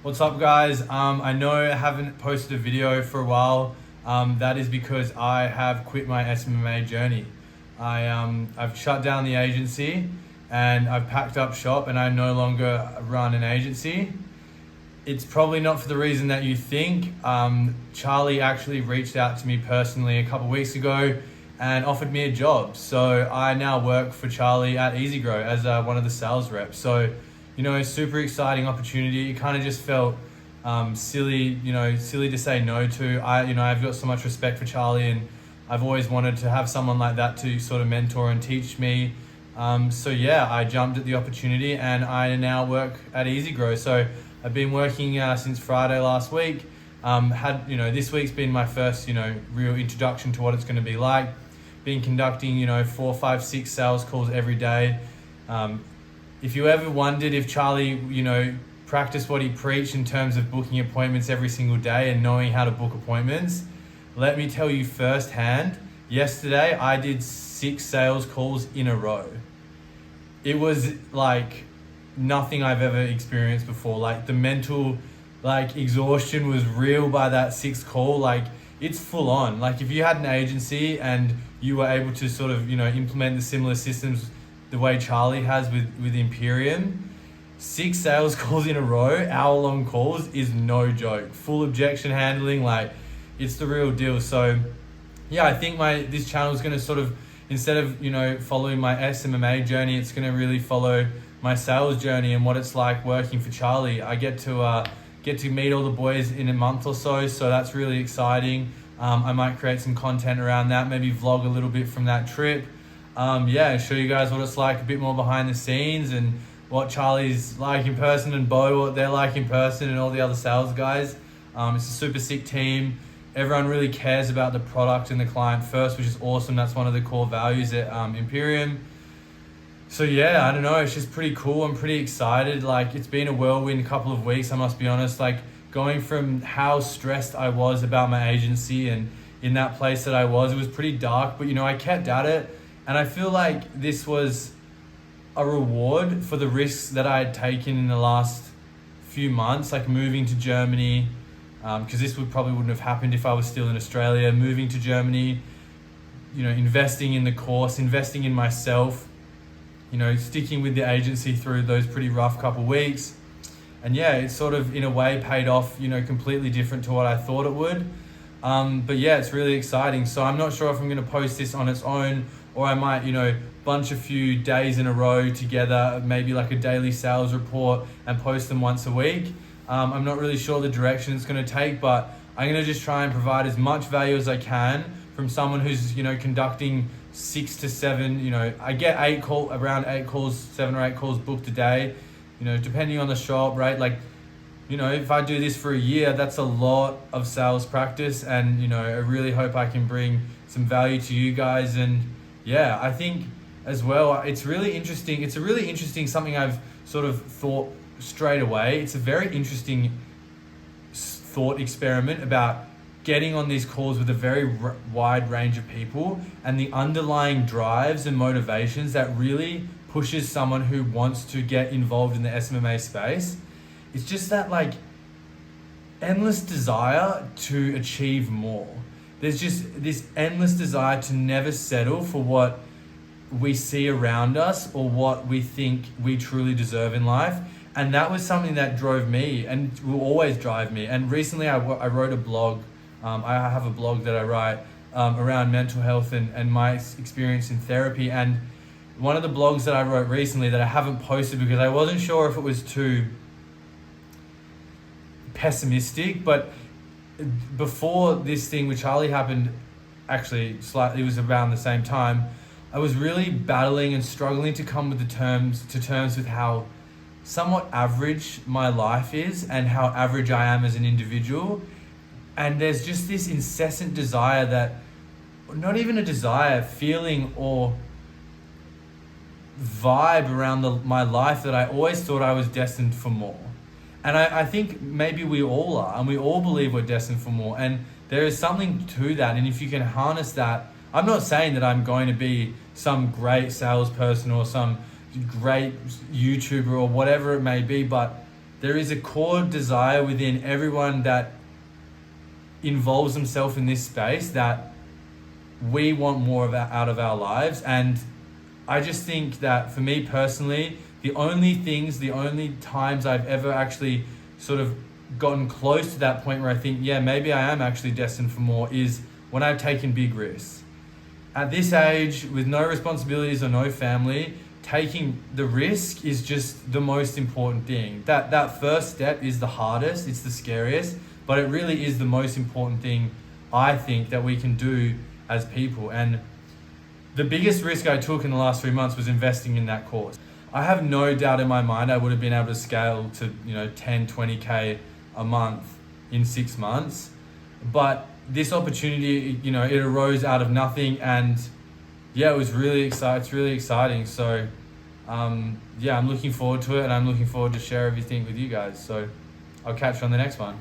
What's up, guys? I know I haven't posted a video for a while. That is because I have quit my Smma journey. I've shut down the agency and I've packed up shop and I no longer run an agency. It's probably not for the reason that you think. Charlie actually reached out to me personally a couple weeks ago and offered me a job. So I now work for Charlie at EasyGrow as one of the sales reps. So, super exciting opportunity. It kind of just felt silly to say no to. I've got so much respect for Charlie and I've always wanted to have someone like that to sort of mentor and teach me. I jumped at the opportunity and I now work at EasyGrow. So I've been working since Friday last week. This week's been my first, real introduction to what it's going to be like. Been conducting, 4, 5, 6 sales calls every day. If you ever wondered if Charlie, practiced what he preached in terms of booking appointments every single day and knowing how to book appointments, let me tell you firsthand, yesterday I did 6 sales calls in a row. It was like nothing I've ever experienced before. Like the mental exhaustion was real by that 6th call. Like it's full on. Like if you had an agency and you were able to sort of, implement the similar systems the way Charlie has with Imperium, 6 sales calls in a row, hour-long calls is no joke. Full objection handling, it's the real deal. So yeah, I think this channel is going to sort of, instead of, following my Smma journey, it's going to really follow my sales journey and what it's like working for Charlie. I get to meet all the boys in a month or so that's really exciting. I might create some content around that, maybe vlog a little bit from that trip. Show you guys what it's like a bit more behind the scenes and what Charlie's like in person and Bo, what they're like in person and all the other sales guys. It's a super sick team. Everyone really cares about the product and the client first, which is awesome. That's one of the core values at Imperium. So yeah, I don't know, it's just pretty cool. I'm pretty excited. It's been a whirlwind couple of weeks, I must be honest. Going from how stressed I was about my agency and in that place that I was, it was pretty dark, but I kept at it. And I feel like this was a reward for the risks that I had taken in the last few months, like moving to Germany, because this probably wouldn't have happened if I was still in Australia. Moving to Germany, investing in the course, investing in myself, sticking with the agency through those pretty rough couple weeks. And yeah, it sort of in a way paid off, completely different to what I thought it would. But yeah, it's really exciting. So I'm not sure if I'm going to post this on its own or I might, bunch a few days in a row together, maybe like a daily sales report and post them once a week. I'm not really sure the direction it's going to take, but I'm going to just try and provide as much value as I can from someone who's, conducting 6 to 7, I get around 8 calls, 7 or 8 calls booked a day, depending on the shop, right? If I do this for a year, that's a lot of sales practice and, I really hope I can bring some value to you guys. And yeah, I think as well, it's really interesting. It's a really interesting something I've sort of thought straight away. It's a very interesting thought experiment about getting on these calls with a very wide range of people and the underlying drives and motivations that really pushes someone who wants to get involved in the Smma space. It's just that endless desire to achieve more. There's just this endless desire to never settle for what we see around us or what we think we truly deserve in life. And that was something that drove me and will always drive me. And recently I wrote a blog. I have a blog that I write around mental health and my experience in therapy. And one of the blogs that I wrote recently that I haven't posted because I wasn't sure if it was too pessimistic, but before this thing with Charlie happened, actually slightly, it was around the same time, I was really battling and struggling to come with terms with how somewhat average my life is and how average I am as an individual. And there's just this incessant desire that, not even a desire, feeling or vibe around my life that I always thought I was destined for more. And I think maybe we all are, and we all believe we're destined for more. And there is something to that. And if you can harness that, I'm not saying that I'm going to be some great salesperson or some great YouTuber or whatever it may be, but there is a core desire within everyone that involves themselves in this space that we want more of out of our lives. And I just think that for me personally, the only times I've ever actually sort of gotten close to that point where I think, yeah, maybe I am actually destined for more, is when I've taken big risks. At this age, with no responsibilities or no family, taking the risk is just the most important thing. That first step is the hardest, it's the scariest, but it really is the most important thing I think that we can do as people. And the biggest risk I took in the last 3 months was investing in that course. I have no doubt in my mind I would have been able to scale to 10, 20K a month in 6 months. But this opportunity, it arose out of nothing, and yeah, it's really exciting. So I'm looking forward to it, and I'm looking forward to share everything with you guys. So I'll catch you on the next one.